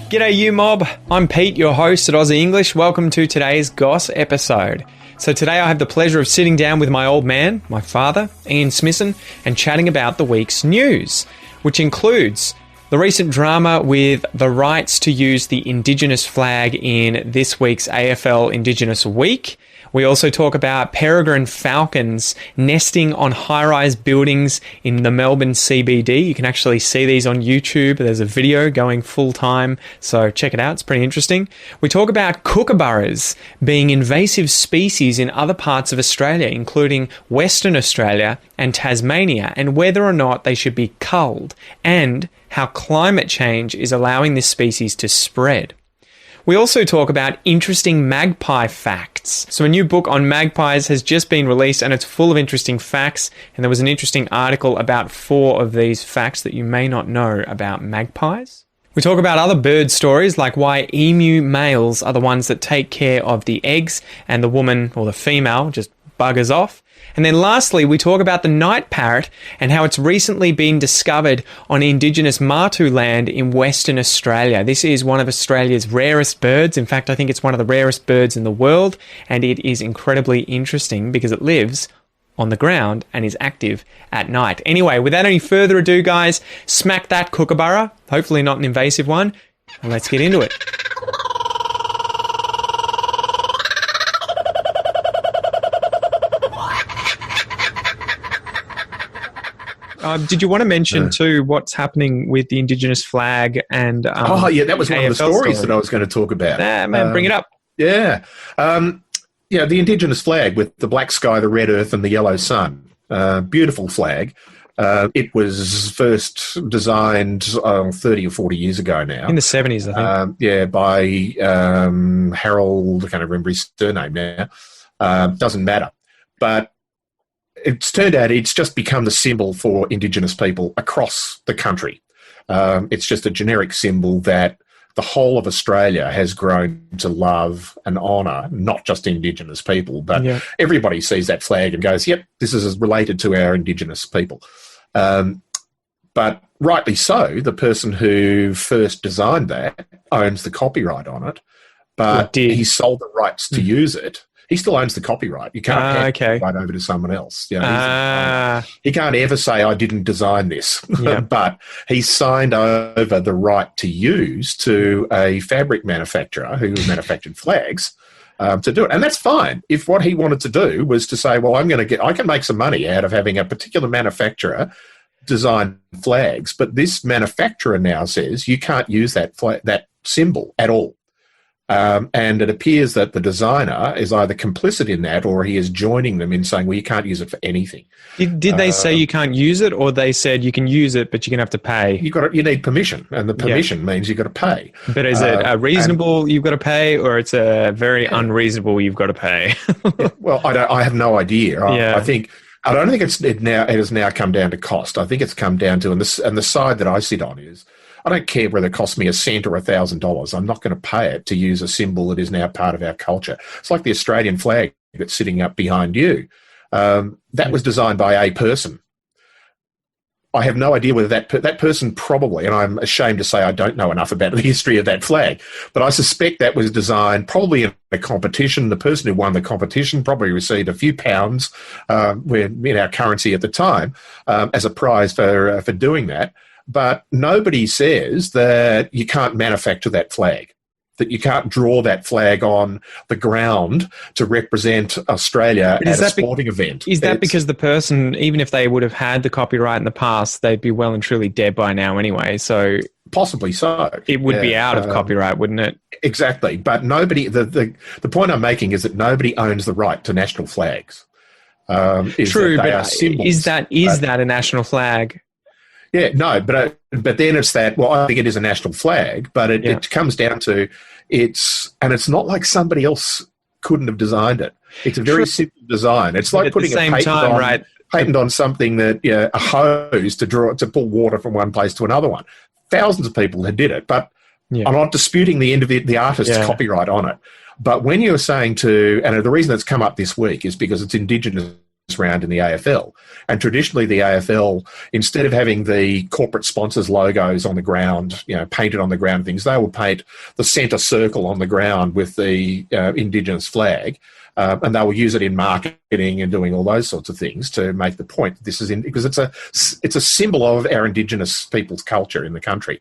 G'day you mob, I'm Pete, your host at Aussie English. Welcome to today's Goss episode. So today I have the pleasure of sitting down with my old man, my father, Ian Smissen, and chatting about the week's news, which includes the recent drama with the rights to use the Indigenous flag in this week's AFL Indigenous Week. We also talk about peregrine falcons nesting on high-rise buildings in the Melbourne CBD. You can actually see these on YouTube. There's a video going full-time, so check it out. It's pretty interesting. We talk about kookaburras being invasive species in other parts of Australia, including Western Australia and Tasmania, and whether or not they should be culled, and how climate change is allowing this species to spread. We also talk about interesting magpie facts. So a new book on magpies has just been released and it's full of interesting facts. And there was an interesting article about 4 of these facts that you may not know about magpies. We talk about other bird stories like why emu males are the ones that take care of the eggs and the woman or the female just buggers off. And then lastly, we talk about the night parrot and how it's recently been discovered on Indigenous Martu land in Western Australia. This is one of Australia's rarest birds. In fact, I think it's one of the rarest birds in the world, and it is incredibly interesting because it lives on the ground and is active at night. Anyway, without any further ado, guys, smack that kookaburra, hopefully not an invasive one, and let's get into it. Did you want to mention too what's happening with the Indigenous flag and that was one of the stories that I was going to talk about. Man, bring it up. The Indigenous flag with the black sky, the red earth, and the yellow sun. Beautiful flag. It was first designed 30 or 40 years ago now. In the 70s, I think. By Harold. I can't remember his surname now. Doesn't matter, but it's turned out it's just become the symbol for Indigenous people across the country. It's just a generic symbol that the whole of Australia has grown to love and honour, not just Indigenous people, but everybody sees that flag and goes, yep, this is related to our Indigenous people. But rightly so, the person who first designed that owns the copyright on it, but he sold the rights to use it. He still owns the copyright. You can't hand it right over to someone else. You know, he can't ever say, I didn't design this. But he signed over the right to use to a fabric manufacturer who manufactured flags to do it. And that's fine. If what he wanted to do was to say, well, I can make some money out of having a particular manufacturer design flags, but this manufacturer now says you can't use that symbol at all. And it appears that the designer is either complicit in that or he is joining them in saying, well, you can't use it for anything. Did they say you can't use it, or they said you can use it, but you're going to have to pay? You need permission, and the permission means you've got to pay. But is it a reasonable you've got to pay, or it's a very unreasonable you've got to pay? Well, I have no idea. I don't think it has now come down to cost. I think it's come down to, and the side that I sit on is, I don't care whether it costs me a cent or $1,000. I'm not going to pay it to use a symbol that is now part of our culture. It's like the Australian flag that's sitting up behind you. That was designed by a person. I have no idea whether that person probably, and I'm ashamed to say I don't know enough about the history of that flag, but I suspect that was designed probably in a competition. The person who won the competition probably received a few pounds in our currency at the time as a prize for doing that. But nobody says that you can't manufacture that flag, that you can't draw that flag on the ground to represent Australia at a sporting event. Is that because the person, even if they would have had the copyright in the past, they'd be well and truly dead by now anyway? So possibly so. It would be out of copyright, wouldn't it? Exactly. But nobody. The point I'm making is that nobody owns the right to national flags. True, but is that a national flag? Yeah, no, but then it's that, well, I think it is a national flag, but it comes down to it's not like somebody else couldn't have designed it. It's a very simple design. It's like putting a patent on something that, a hose to pull water from one place to another one. Thousands of people had did it, but I'm not disputing the end of the artist's copyright on it. But when you're saying and the reason it's come up this week is because it's Indigenous round in the AFL. And traditionally, the AFL, instead of having the corporate sponsors' logos on the ground, painted on the ground things, they will paint the centre circle on the ground with the Indigenous flag. And they will use it in marketing and doing all those sorts of things to make the point that this is because it's a symbol of our Indigenous people's culture in the country.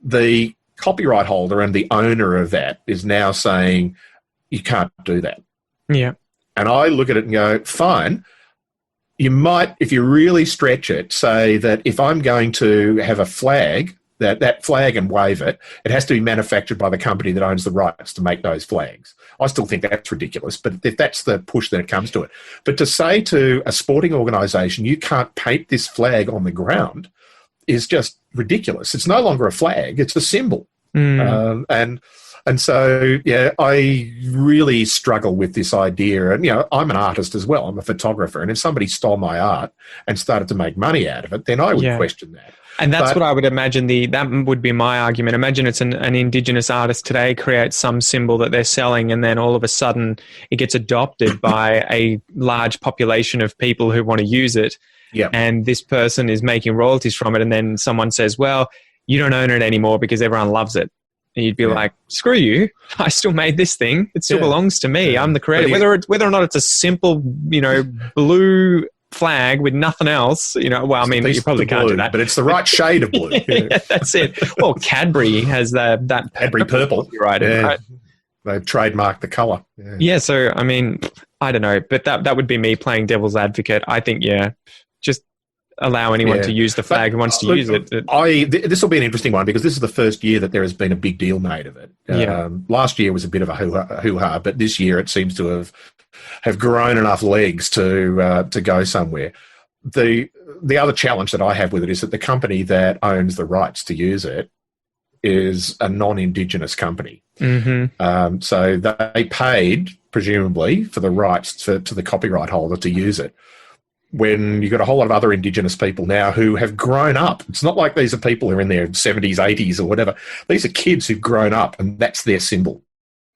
The copyright holder and the owner of that is now saying you can't do that. Yeah. And I look at it and go, fine, you might, if you really stretch it, say that if I'm going to have a flag, that flag and wave it, it has to be manufactured by the company that owns the rights to make those flags. I still think that's ridiculous, but if that's the push that it comes to it. But to say to a sporting organisation, you can't paint this flag on the ground is just ridiculous. It's no longer a flag, it's a symbol. And so, I really struggle with this idea. And, I'm an artist as well. I'm a photographer. And if somebody stole my art and started to make money out of it, then I would question that. And that's what I would imagine that would be my argument. Imagine it's an Indigenous artist today creates some symbol that they're selling, and then all of a sudden it gets adopted by a large population of people who want to use it. Yep. And this person is making royalties from it. And then someone says, well, you don't own it anymore because everyone loves it. And you'd be like, screw you. I still made this thing. It still belongs to me. I'm the creator. Whether or not it's a simple, blue flag with nothing else, you probably can't do that. But it's the right shade of blue. Yeah, that's it. Well, Cadbury has that Cadbury purple. Right. They've trademarked the colour. Yeah, so, I don't know. But that would be me playing devil's advocate. I think, just allow anyone to use the flag who wants to use it. This will be an interesting one because this is the first year that there has been a big deal made of it. Last year was a bit of a hoo-ha, but this year it seems to have grown enough legs to go somewhere. The other challenge that I have with it is that the company that owns the rights to use it is a non-Indigenous company. Mm-hmm. So they paid, presumably, for the rights to the copyright holder to use it. When you've got a whole lot of other Indigenous people now who have grown up. It's not like these are people who are in their 70s, 80s or whatever. These are kids who've grown up and that's their symbol.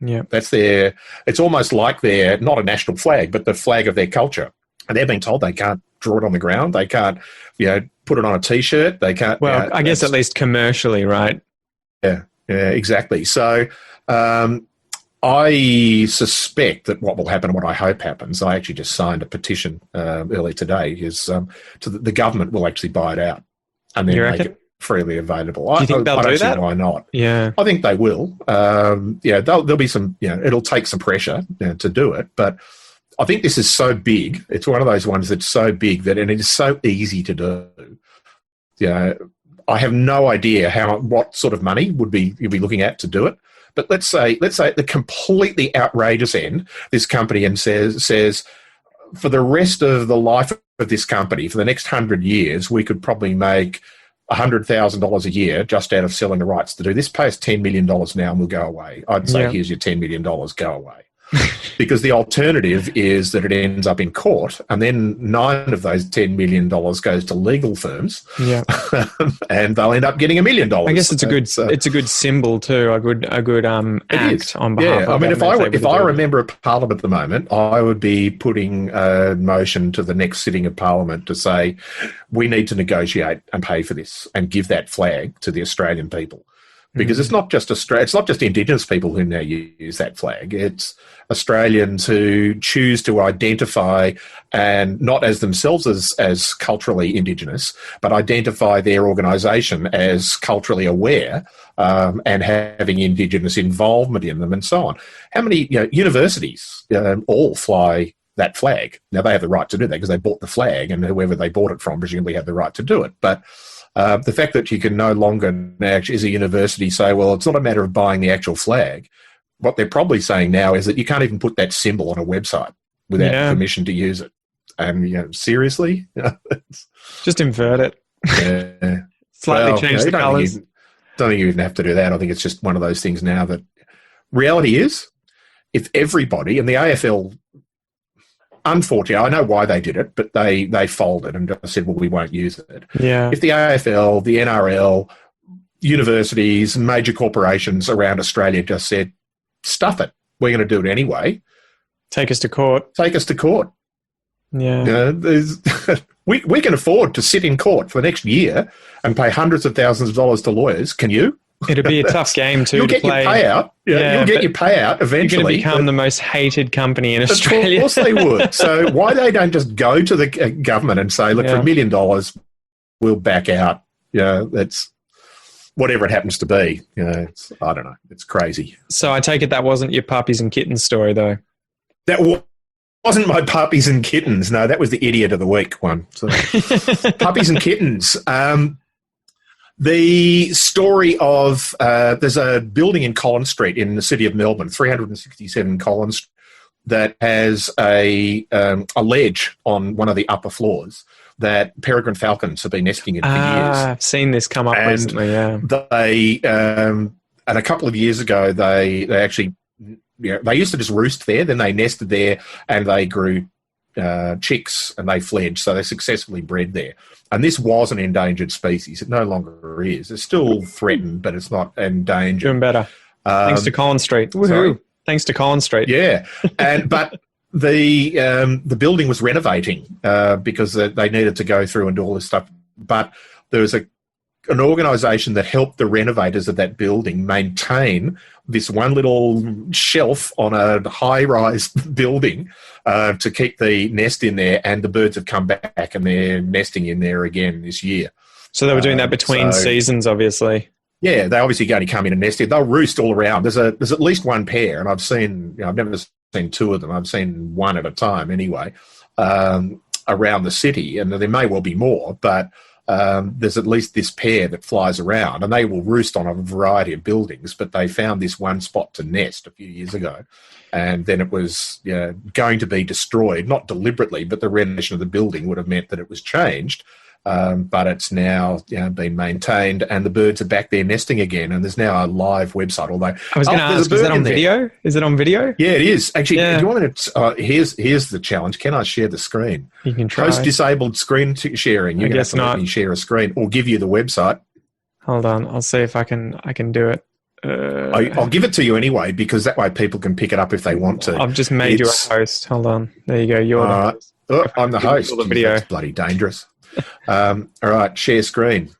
Yeah. It's almost like they're not a national flag, but the flag of their culture. And they're being told they can't draw it on the ground. They can't, put it on a T-shirt. They can't. Well, I guess at least commercially, right? Yeah, exactly. So, I suspect that what will happen, and what I hope happens, I actually just signed a petition earlier today, is the government will actually buy it out and then make it freely available. Do you think they'll do that? Why not? Yeah, I think they will. There'll be some. It'll take some pressure to do it, but I think this is so big. It's one of those ones that's so big and it is so easy to do. I have no idea what sort of money you'd be looking at to do it. But let's say at the completely outrageous end, this company and says for the rest of the life of this company, for the next 100 years, we could probably make $100,000 a year just out of selling the rights to do this. Pay us $10 million now and we'll go away. I'd say, here's your $10 million, go away. Because the alternative is that it ends up in court and then 9 of those $10 million goes to legal firms and they'll end up getting $1 million. I guess it's a good symbol too, a good act on behalf of if I were a member of Parliament at the moment, I would be putting a motion to the next sitting of Parliament to say we need to negotiate and pay for this and give that flag to the Australian people. Because it's not just it's not just Indigenous people who now use that flag. It's Australians who choose to identify and not as themselves as culturally Indigenous, but identify their organisation as culturally aware and having Indigenous involvement in them and so on. How many universities all fly that flag? Now, they have the right to do that because they bought the flag and whoever they bought it from presumably had the right to do it. But the fact that you can no longer now, as a university, say, well, it's not a matter of buying the actual flag. What they're probably saying now is that you can't even put that symbol on a website without permission to use it. And, seriously? Just invert it. Yeah. Slightly change the colours. Don't think you even have to do that. I think it's just one of those things now that reality is, if everybody, and the AFL, unfortunately, I know why they did it, but they folded and just said, well, we won't use it. Yeah. If the AFL, the NRL, universities, major corporations around Australia just said, stuff it, we're going to do it anyway. Take us to court. Yeah. We can afford to sit in court for the next year and pay hundreds of thousands of dollars to lawyers. Can you? It'd be a tough game too You'll to get play. your payout. You'll get your payout eventually. You're going to become the most hated company in Australia. Of course they would. So why they don't just go to the government and say, look, for $1 million, we'll back out. That's whatever it happens to be. I don't know. It's crazy. So I take it that wasn't your puppies and kittens story, though. That wasn't my puppies and kittens. No, that was the idiot of the week one. So, puppies and kittens. The story of there's a building in Collins Street in the city of Melbourne, 367 Collins, that has a ledge on one of the upper floors that peregrine falcons have been nesting in for years. I've seen this come up recently, yeah. They and a couple of years ago, they actually, they used to just roost there, then they nested there and they grew chicks and they fledged, so they successfully bred there. And this was an endangered species. It no longer is. It's still threatened, but it's not endangered. Doing better. Thanks to Collins Street. Woohoo. Thanks to Collins Street. Yeah. But the building was renovating because they needed to go through and do all this stuff. But there was an organisation that helped the renovators of that building maintain this one little shelf on a high-rise building to keep the nest in there, and the birds have come back and they're nesting in there again this year. So they were doing that between seasons, obviously. Yeah, they obviously going to come in and nest in. They'll roost all around. There's at least one pair, and I've never seen two of them. I've seen one at a time anyway, around the city, and there may well be more, but there's at least this pair that flies around, and they will roost on a variety of buildings, but they found this one spot to nest a few years ago, and then it was going to be destroyed, not deliberately, but the renovation of the building would have meant that it was changed. But it's now been maintained, and the birds are back there nesting again. And there's now a live website. Although I was going to ask, is that on video? Is it on video? Yeah, it is. Actually, do you want me to? Here's the challenge. Can I share the screen? You can try. Post disabled screen sharing. You guess not. Let me share a screen, or give you the website. Hold on, I'll see if I can do it. I'll give it to you anyway, because that way people can pick it up if they want to. I've just made you a host. Hold on. There you go. You're the host. I'm the host. The video. That's bloody dangerous. All right, share screen.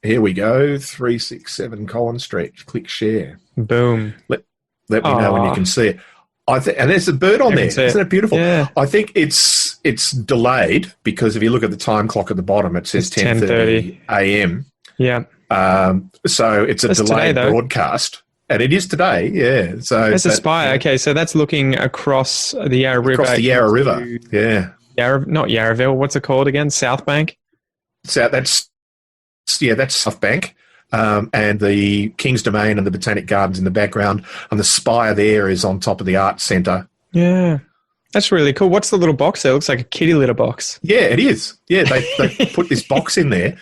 Here we go. 367 Collins Street. Click share. Boom. Let me know when you can see it. And there's a bird on there. Isn't it beautiful? Yeah. I think it's delayed because if you look at the time clock at the bottom, it says 10:30 a.m. Yeah. So it's a delayed broadcast. And it is today, yeah. So that's a spire. Okay, so that's looking across the Yarra River. Across the Yarra River, yeah. Not Yarraville. What's it called again? South Bank? So that's South Bank. And the King's Domain and the Botanic Gardens in the background. And the spire there is on top of the Arts Centre. Yeah. That's really cool. What's the little box there? It looks like a kitty litter box. Yeah, it is. Yeah, they put this box in there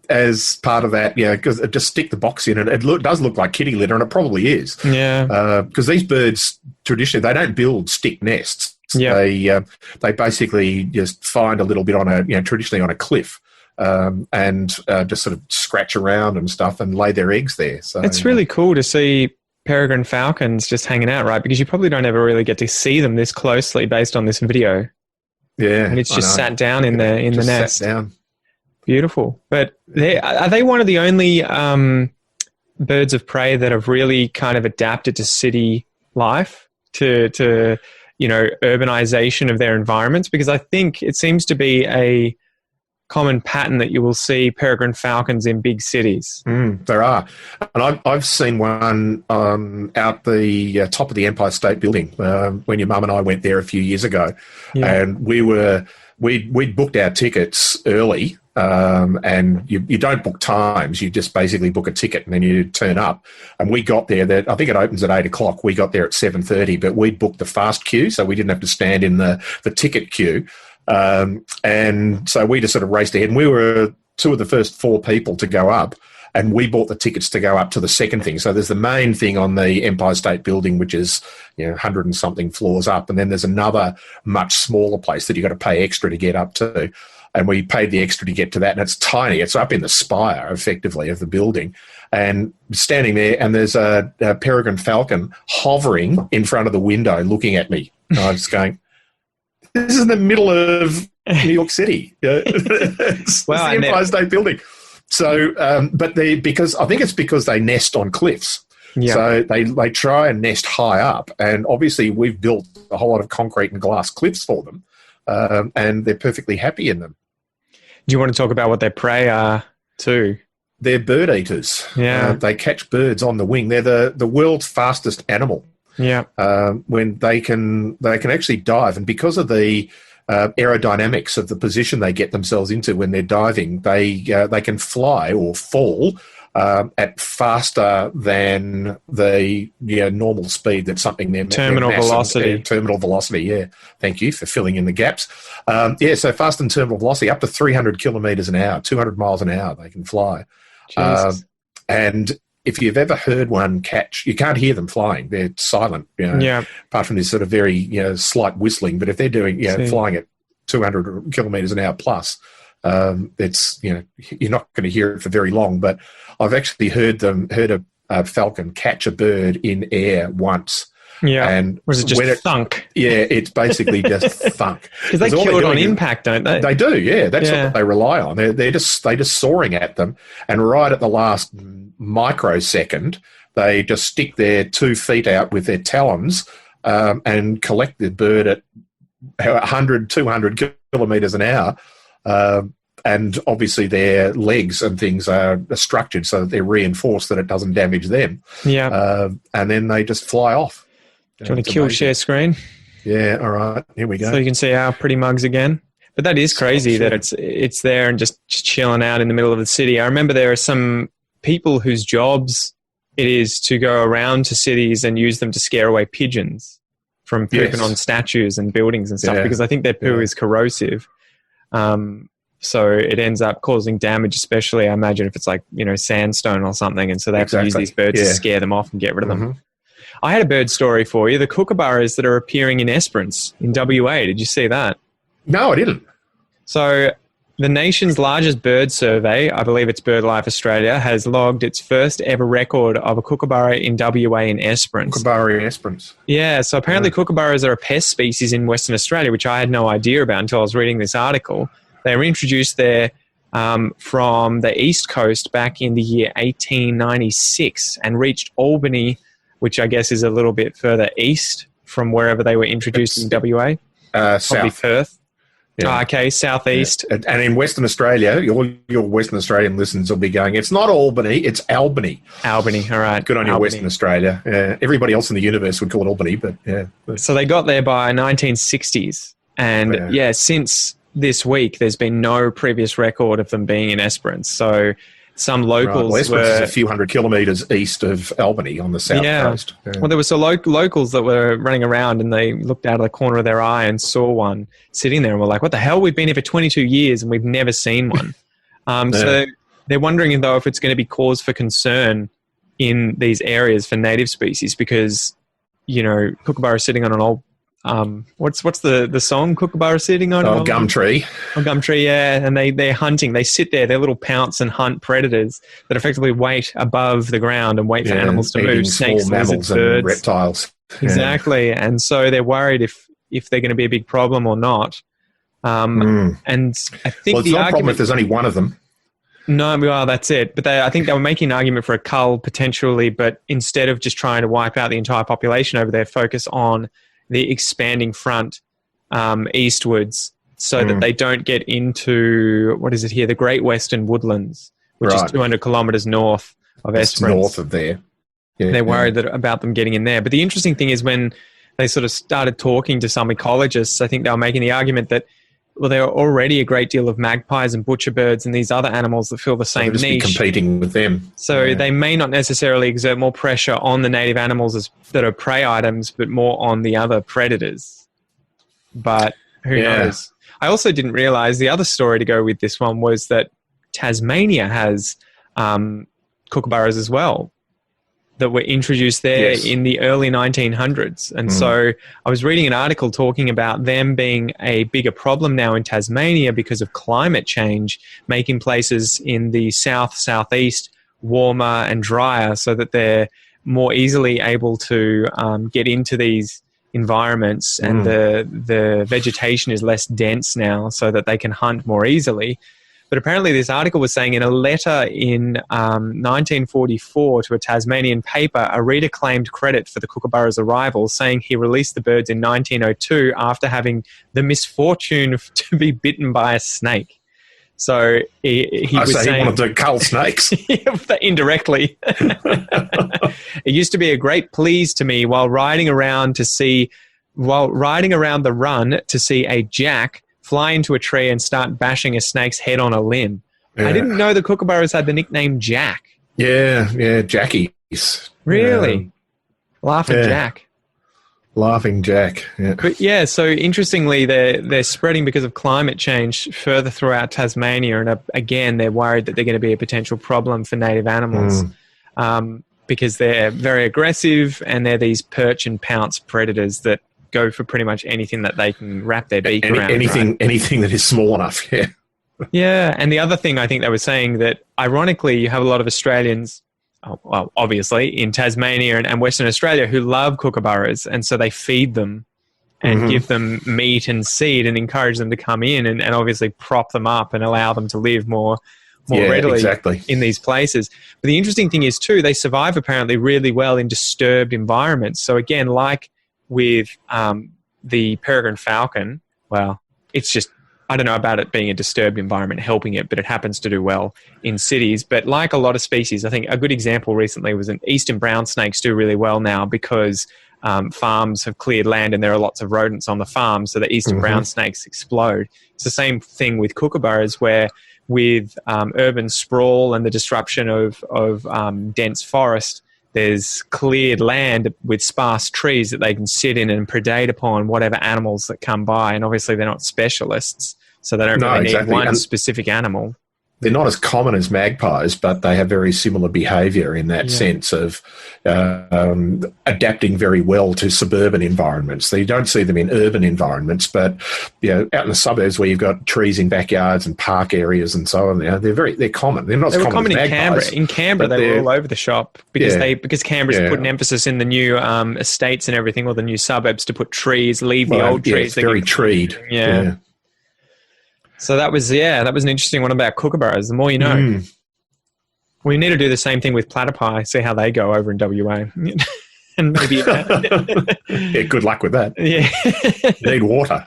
as part of that, because just stick the box in, and it does look like kitty litter, and it probably is. Yeah. Because these birds, traditionally, they don't build stick nests. Yeah. They basically just find a little bit on traditionally on a cliff, and just sort of scratch around and stuff and lay their eggs there. So it's really cool to see peregrine falcons just hanging out, right? Because you probably don't ever really get to see them this closely based on this video. Yeah. And it's just sat down in the nest. Sat down. Beautiful. But are they one of the only birds of prey that have really kind of adapted to city life, to urbanization of their environments? Because I think it seems to be a common pattern that you will see peregrine falcons in big cities. There are. And I've seen one out the top of the Empire State Building when your mum and I went there a few years ago. Yeah. And we'd booked our tickets early. And you don't book times, you just basically book a ticket and then you turn up. And we got there, I think it opens at 8 o'clock. We got there at 7:30, but we'd booked the fast queue, so we didn't have to stand in the ticket queue. And so we just sort of raced ahead, and we were two of the first 4 people to go up, and we bought the tickets to go up to the second thing. So there's the main thing on the Empire State Building, which is 100 and something floors up, and then there's another much smaller place that you've got to pay extra to get up to. And we paid the extra to get to that, and it's tiny. It's up in the spire, effectively, of the building. And standing there, and there's a peregrine falcon hovering in front of the window looking at me. And I was going, This is in the middle of New York City. It's Wow, the Empire State Building. So, because I think it's because they nest on cliffs. Yeah. So they try and nest high up, and obviously we've built a whole lot of concrete and glass cliffs for them, and they're perfectly happy in them. Do you want to talk about what their prey are too? They're bird eaters. Yeah. They catch birds on the wing. They're the world's fastest animal. Yeah. When they can actually dive, and because of the aerodynamics of the position they get themselves into when they're diving, they can fly or fall at faster than the normal speed that something their terminal velocity. Terminal velocity, yeah. Thank you for filling in the gaps. So faster than terminal velocity, up to 300 kilometres an hour, 200 miles an hour they can fly. And if you've ever heard one catch, you can't hear them flying. They're silent, apart from this sort of very slight whistling. But if they're doing flying at 200 kilometres an hour plus, it's you're not going to hear it for very long. But I've actually heard a falcon catch a bird in air once. Yeah, and was it just thunk? Yeah, it's basically just thunk. Because they kill it on impact, don't they? They do, yeah. That's what they rely on. They're just soaring at them, and right at the last microsecond, they just stick their 2 feet out with their talons and collect the bird at 100, 200 kilometres an hour. And obviously their legs and things are structured so that they're reinforced that it doesn't damage them. Yeah. And then they just fly off. Do you want to kill share screen? Yeah, all right. Here we go. So you can see our pretty mugs again. But that is crazy that it's there and just chilling out in the middle of the city. I remember there are some people whose jobs it is to go around to cities and use them to scare away pigeons from pooping on statues and buildings and stuff because I think their poo is corrosive. So it ends up causing damage, especially I imagine if it's like, sandstone or something. And so they have to use these birds to scare them off and get rid of them. I had a bird story for you. The kookaburras that are appearing in Esperance in WA. Did you see that? No, I didn't. So the nation's largest bird survey, I believe it's BirdLife Australia, has logged its first ever record of a kookaburra in WA in Esperance. Kookaburra in Esperance. Yeah, so apparently kookaburras are a pest species in Western Australia, which I had no idea about until I was reading this article. They were introduced there from the East Coast back in the year 1896 and reached Albany, which I guess is a little bit further east from wherever they were introduced in WA. Probably South. Perth. Yeah. Okay, southeast. Yeah. And in Western Australia, your Western Australian listeners will be going, it's not Albany, it's Albany. Albany, all right. Good on you, Western Australia. Everybody else in the universe would call it Albany, but yeah. So they got there by 1960s. And since this week, there's been no previous record of them being in Esperance. So some locals Esperance is a few hundred kilometres east of Albany on the south coast. Yeah. Well, there were some locals that were running around and they looked out of the corner of their eye and saw one sitting there and were like, what the hell? We've been here for 22 years and we've never seen one. So they're wondering, though, if it's going to be cause for concern in these areas for native species because, kookaburra sitting on an old what's the song Kookaburra sitting on? Gum tree. Gum tree, yeah. And they're hunting. They sit there, they're little pounce and hunt predators that effectively wait above the ground and wait for animals to move. Snakes, mammals, and reptiles. Exactly. And so they're worried if they're going to be a big problem or not. And I think it's not a problem if there's only one of them. No, well, that's it. But I think they were making an argument for a cull potentially, but instead of just trying to wipe out the entire population over there, focus on the expanding front eastwards so that they don't get into, what is it here, the Great Western Woodlands, which is 200 kilometres north of Esperance. North of there. Yeah, they're worried about them getting in there. But the interesting thing is when they sort of started talking to some ecologists, I think they were making the argument that, well, there are already a great deal of magpies and butcherbirds and these other animals that fill the same niche. Be competing with them. So they may not necessarily exert more pressure on the native animals that are prey items, but more on the other predators. But who knows? I also didn't realize the other story to go with this one was that Tasmania has kookaburras as well that were introduced there in the early 1900s. And so I was reading an article talking about them being a bigger problem now in Tasmania because of climate change, making places in the southeast warmer and drier so that they're more easily able to get into these environments, and the vegetation is less dense now so that they can hunt more easily. But apparently this article was saying in a letter in 1944 to a Tasmanian paper, a reader claimed credit for the kookaburras' arrival, saying he released the birds in 1902 after having the misfortune to be bitten by a snake. So he was saying... he wanted to cull snakes. Indirectly. It used to be a great please to me while riding around the run to see a jack fly into a tree and start bashing a snake's head on a limb. Yeah. I didn't know the kookaburras had the nickname Jack. Yeah, Jackies. Really? Laughing Jack. Laughing Jack, yeah. But yeah, so interestingly, they're spreading because of climate change further throughout Tasmania, and again, they're worried that they're going to be a potential problem for native animals because they're very aggressive, and they're these perch and pounce predators that go for pretty much anything that they can wrap their beak around. Anything that is small enough, yeah. Yeah, and the other thing I think they were saying that, ironically, you have a lot of Australians, well, obviously, in Tasmania and Western Australia who love kookaburras, and so they feed them and give them meat and seed and encourage them to come in and obviously prop them up and allow them to live more readily in these places. But the interesting thing is, too, they survive apparently really well in disturbed environments. So again, like with the peregrine falcon, well, it's just, I don't know about it being a disturbed environment helping it, but it happens to do well in cities. But like a lot of species, I think a good example recently was an eastern brown snakes do really well now because farms have cleared land and there are lots of rodents on the farm, so the eastern brown snakes explode. It's the same thing with kookaburras, where with urban sprawl and the disruption of dense forest, there's cleared land with sparse trees that they can sit in and predate upon whatever animals that come by. And obviously they're not specialists, so they don't really need one specific animal. They're not as common as magpies, but they have very similar behaviour in that sense of adapting very well to suburban environments. So you don't see them in urban environments, but out in the suburbs where you've got trees in backyards and park areas and so on, they're common. They're not as common as magpies. In Canberra, they were all over the shop because Canberra's put an emphasis in the new estates and everything, or the new suburbs, to put trees, leave the old trees. It's very treed. Yeah. So that was an interesting one about kookaburras. The more you know. We need to do the same thing with platypi, see how they go over in WA. And maybe good luck with that. Yeah. You need water.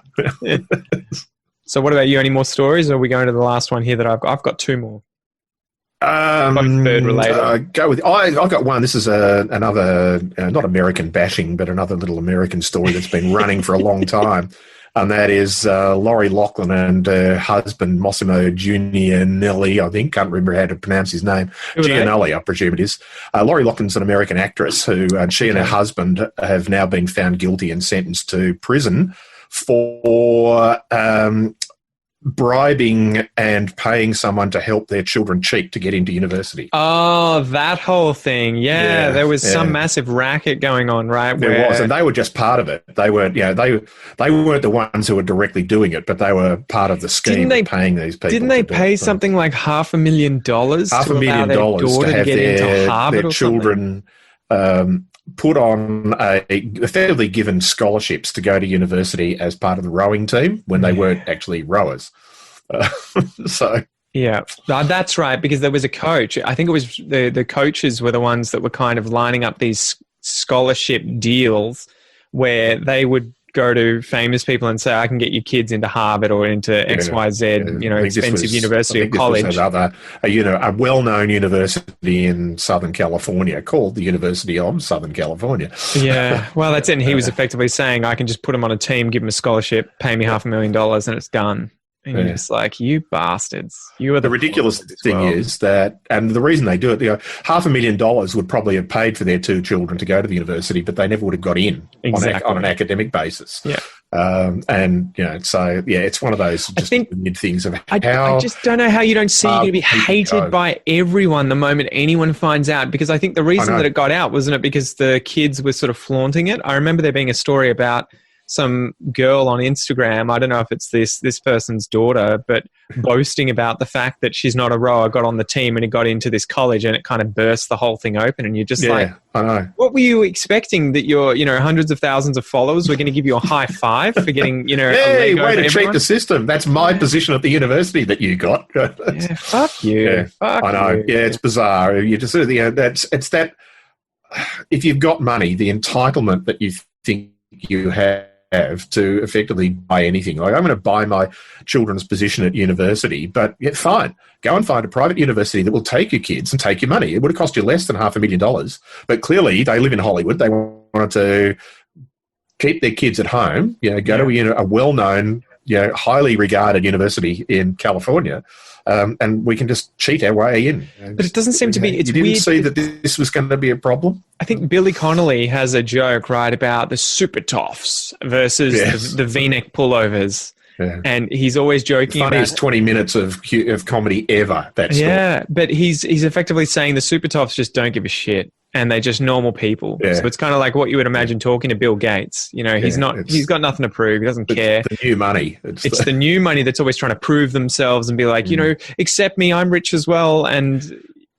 So what about you? Any more stories, or are we going to the last one here that I've got two more? Bird related. Go with. I've got one. This is another not American bashing, but another little American story that's been running for a long time. And that is Laurie Loughlin and her husband, Massimo Giannelli, I think. Can't remember how to pronounce his name. Giannelli, I presume it is. Laurie Loughlin's an American actress she and her husband have now been found guilty and sentenced to prison for bribing and paying someone to help their children cheat to get into university. Oh, that whole thing. Yeah, there was some massive racket going on, right? There was, and they were just part of it. They weren't, they weren't the ones who were directly doing it, but they were part of the scheme of paying these people. Didn't they pay something like $500,000 to allow their daughter to get into Harvard their or children put on effectively given scholarships to go to university as part of the rowing team when they weren't actually rowers. Yeah, that's right, because there was a coach. I think it was the coaches were the ones that were kind of lining up these scholarship deals where they would go to famous people and say, I can get your kids into Harvard or into XYZ, expensive university or college. A well-known university in Southern California called the University of Southern California. Yeah, well, that's it. And he was effectively saying, I can just put him on a team, give him a scholarship, pay me $500,000 and it's done. And you're just like, you bastards. You are the ridiculous thing is that, and the reason they do it, $500,000 would probably have paid for their two children to go to the university, but they never would have got in on an academic basis. Yeah. It's one of those just weird things of how... I just don't know how you don't see you're going to be hated by everyone the moment anyone finds out, because I think the reason that it got out, wasn't it because the kids were sort of flaunting it? I remember there being a story about some girl on Instagram, I don't know if it's this person's daughter, but boasting about the fact that she's not a rower, got on the team and it got into this college, and it kind of burst the whole thing open. And you're just like, I know. What were you expecting, that your, hundreds of thousands of followers were going to give you a high five for getting, hey, way to cheat the system. That's my position at the university that you got. Yeah, fuck you. Yeah, fuck I know. you. Yeah, it's bizarre. You just it's that if you've got money, the entitlement that you think you have to effectively buy anything. Like, I'm going to buy my children's position at university, but yeah, fine. Go and find a private university that will take your kids and take your money. It would have cost you less than $500,000, but clearly they live in Hollywood. They wanted to keep their kids at home, go to a well-known, highly regarded university in California, and we can just cheat our way in. But it doesn't seem to be. It's you didn't weird. see that this was going to be a problem? I think Billy Connolly has a joke, right, about the super toffs versus the V-neck pullovers. Yeah. And he's always joking about... Funniest 20 minutes of comedy ever, that story. Yeah, but he's effectively saying the super toffs just don't give a shit, and they're just normal people. Yeah. So it's kind of like what you would imagine talking to Bill Gates. He's got nothing to prove. He doesn't care. The new money. It's the new money that's always trying to prove themselves and be like, accept me, I'm rich as well. And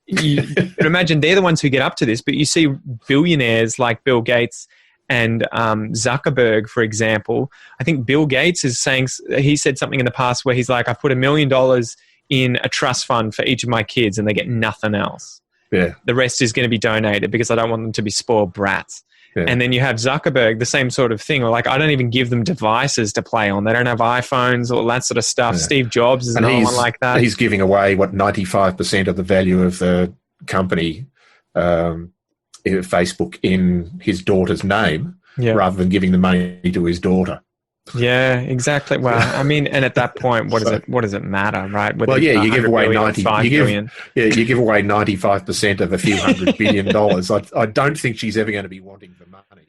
you can imagine they're the ones who get up to this, but you see billionaires like Bill Gates and Zuckerberg, for example. I think Bill Gates is saying, he said something in the past where he's like, I put $1 million in a trust fund for each of my kids and they get nothing else. Yeah. The rest is going to be donated because I don't want them to be spoiled brats. Yeah. And then you have Zuckerberg, the same sort of thing. Or like, I don't even give them devices to play on. They don't have iPhones or all that sort of stuff. Yeah. Steve Jobs is another one like that. He's giving away, 95% of the value of the company, Facebook, in his daughter's name, rather than giving the money to his daughter. Yeah, exactly. Well, I mean, and at that point, what does it matter, right? Whether you give away 95% of a few $100 billion. I don't think she's ever going to be wanting the money.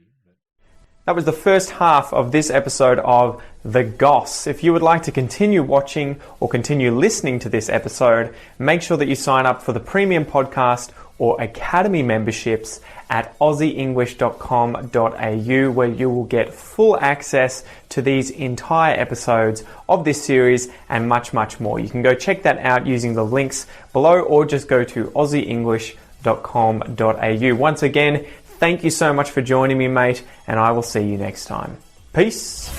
That was the first half of this episode of The Goss. If you would like to continue watching or continue listening to this episode, make sure that you sign up for the premium podcast or academy memberships at aussieenglish.com.au, where you will get full access to these entire episodes of this series and much, much more. You can go check that out using the links below, or just go to aussieenglish.com.au. Once again, thank you so much for joining me, mate, and I will see you next time. Peace.